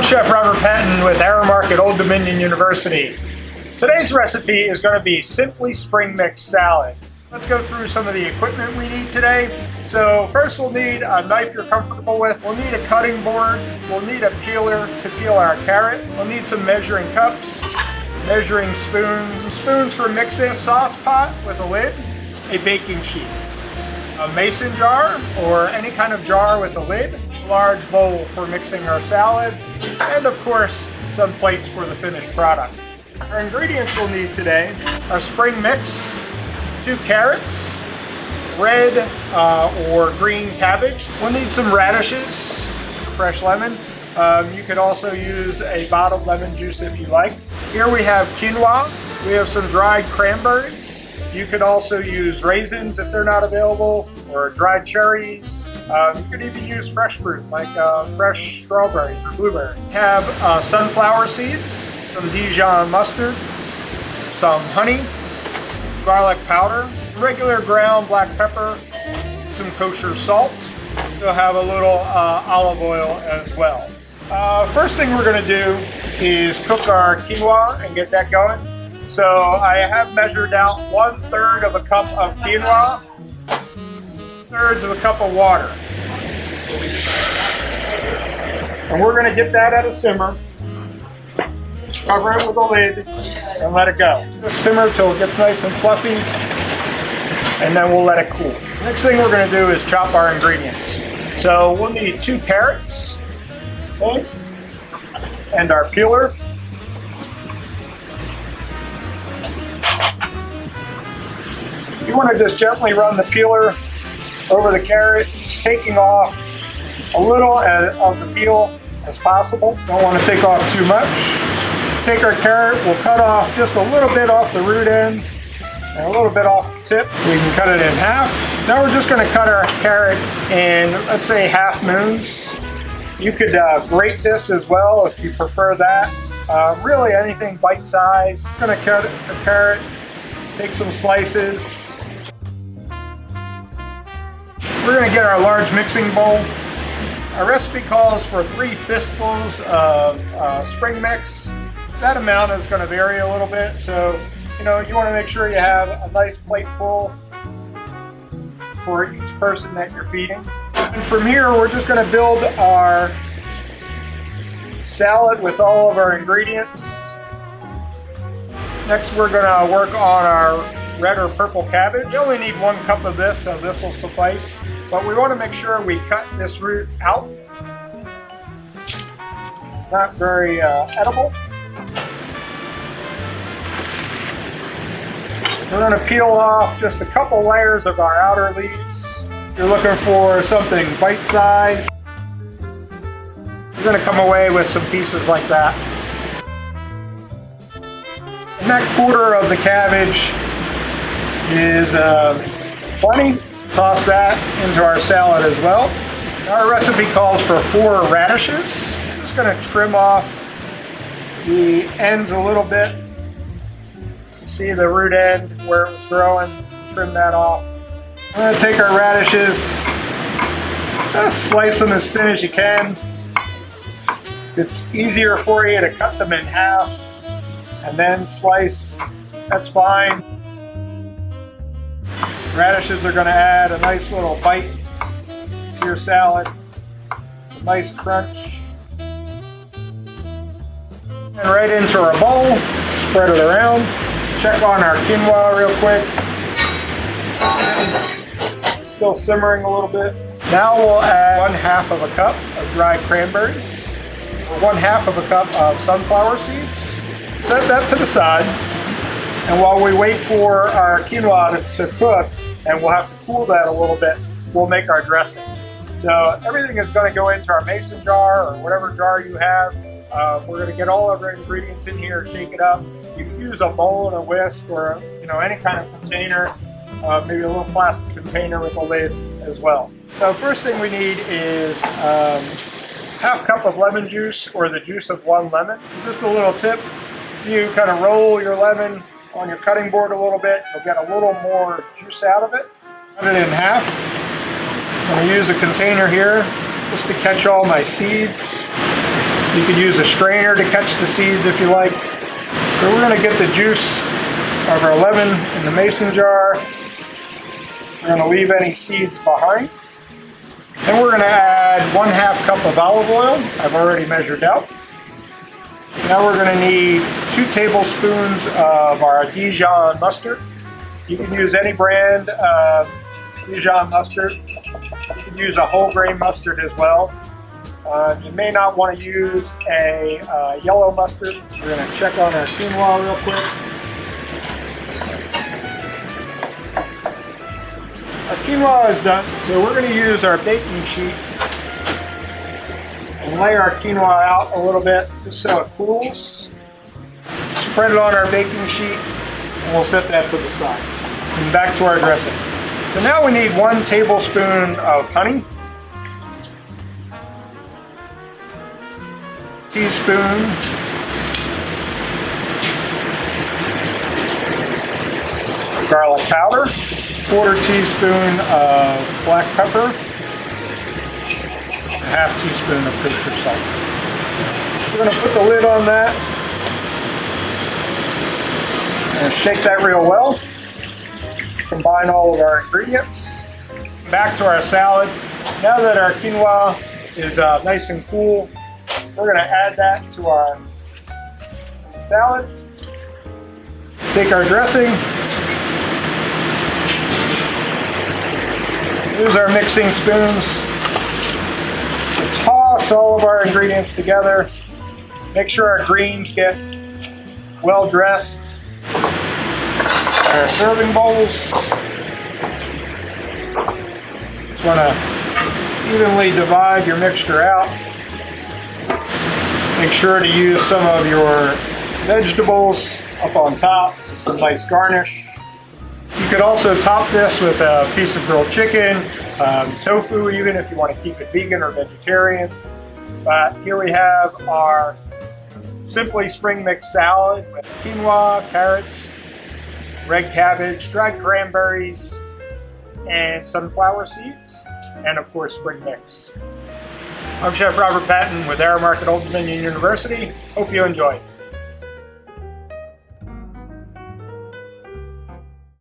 Chef Robert Patton with Aramark at Old Dominion University. Today's recipe is going to be simply spring mix salad. Let's go through some of the equipment we need today. So first we'll need a knife you're comfortable with. We'll need a cutting board. We'll need a peeler to peel our carrot. We'll need some measuring cups, measuring spoons for mixing, a sauce pot with a lid, a baking sheet, a mason jar or any kind of jar with a lid, large bowl for mixing our salad, and of course some plates for the finished product. Our ingredients we'll need today are spring mix, 2 carrots, red or green cabbage. We'll need some radishes, fresh lemon. You could also use a bottled lemon juice if you like. Here we have quinoa. We have some dried cranberries. You could also use raisins if they're not available, or dried cherries. You could even use fresh fruit like fresh strawberries or blueberries. We have sunflower seeds, some Dijon mustard, some honey, garlic powder, regular ground black pepper, some kosher salt. We'll have a little olive oil as well. First thing we're going to do is cook our quinoa and get that going. So I have measured out 1/3 of a cup of quinoa, 2/3 of a cup of water. And we're going to get that at a simmer. Cover it with a lid and let it go. Just simmer till it gets nice and fluffy, and then we'll let it cool. Next thing we're going to do is chop our ingredients. So we'll need 2 carrots, okay, and our peeler. You want to just gently run the peeler over the carrot, just taking off a little of the peel as possible. Don't want to take off too much. Take our carrot, we'll cut off just a little bit off the root end and a little bit off the tip. We can cut it in half. Now we're just going to cut our carrot in, let's say, half moons. You could grate this as well if you prefer that. Really anything bite-sized. Going to cut the carrot, take some slices. We're going to get our large mixing bowl. Our recipe calls for 3 fistfuls of spring mix. That amount is going to vary a little bit, so you want to make sure you have a nice plate full for each person that you're feeding. And from here, we're just going to build our salad with all of our ingredients. Next, we're going to work on our red or purple cabbage. We only need 1 cup of this, so this will suffice. But we want to make sure we cut this root out. Not very edible. We're going to peel off just a couple layers of our outer leaves. If you're looking for something bite-sized, you're going to come away with some pieces like that. And that quarter of the cabbage is plenty. Toss that into our salad as well. Our recipe calls for 4 radishes. I'm just going to trim off the ends a little bit. See the root end where it was growing, trim that off. I'm going to take our radishes, just slice them as thin as you can. If it's easier for you to cut them in half and then slice, that's fine. Radishes are going to add a nice little bite to your salad, a nice crunch. And right into our bowl, spread it around. Check on our quinoa real quick. Still simmering a little bit. Now we'll add 1/2 of a cup of dried cranberries, or 1/2 of a cup of sunflower seeds. Set that to the side. And while we wait for our quinoa to cook, and we'll have to cool that a little bit, we'll make our dressing. So everything is going to go into our mason jar or whatever jar you have. We're going to get all of our ingredients in here, shake it up. You can use a bowl and a whisk or any kind of container, maybe a little plastic container with a lid as well. So first thing we need is 1/2 cup of lemon juice or the juice of 1 lemon. Just a little tip, you kind of roll your lemon on your cutting board a little bit, you'll get a little more juice out of it. Cut it in half. I'm going to use a container here just to catch all my seeds. You could use a strainer to catch the seeds if you like. So we're going to get the juice of our lemon in the mason jar. We're going to leave any seeds behind. Then we're going to add 1/2 cup of olive oil. I've already measured out. Now we're going to need 2 tablespoons of our Dijon mustard. You can use any brand of Dijon mustard. You can use a whole grain mustard as well. You may not want to use a yellow mustard. We're going to check on our quinoa real quick. Our quinoa is done, so we're going to use our baking sheet and lay our quinoa out a little bit just so it cools. Spread it on our baking sheet and we'll set that to the side. And back to our dressing. So now we need 1 tablespoon of honey, teaspoon of garlic powder, 1/4 teaspoon of black pepper, 1/2 teaspoon of kosher salt. We're going to put the lid on that and shake that real well. Combine all of our ingredients. Back to our salad. Now that our quinoa is nice and cool, we're going to add that to our salad. Take our dressing. Use our mixing spoons to toss all of our ingredients together. Make sure our greens get well dressed. Our serving bowls. Just want to evenly divide your mixture out. Make sure to use some of your vegetables up on top with some nice garnish. You could also top this with a piece of grilled chicken, tofu even if you want to keep it vegan or vegetarian. But here we have our Simply Spring Mix salad with quinoa, carrots, red cabbage, dried cranberries, and sunflower seeds, and of course spring mix. I'm Chef Robert Patton with Aramark at Old Dominion University. Hope you enjoy.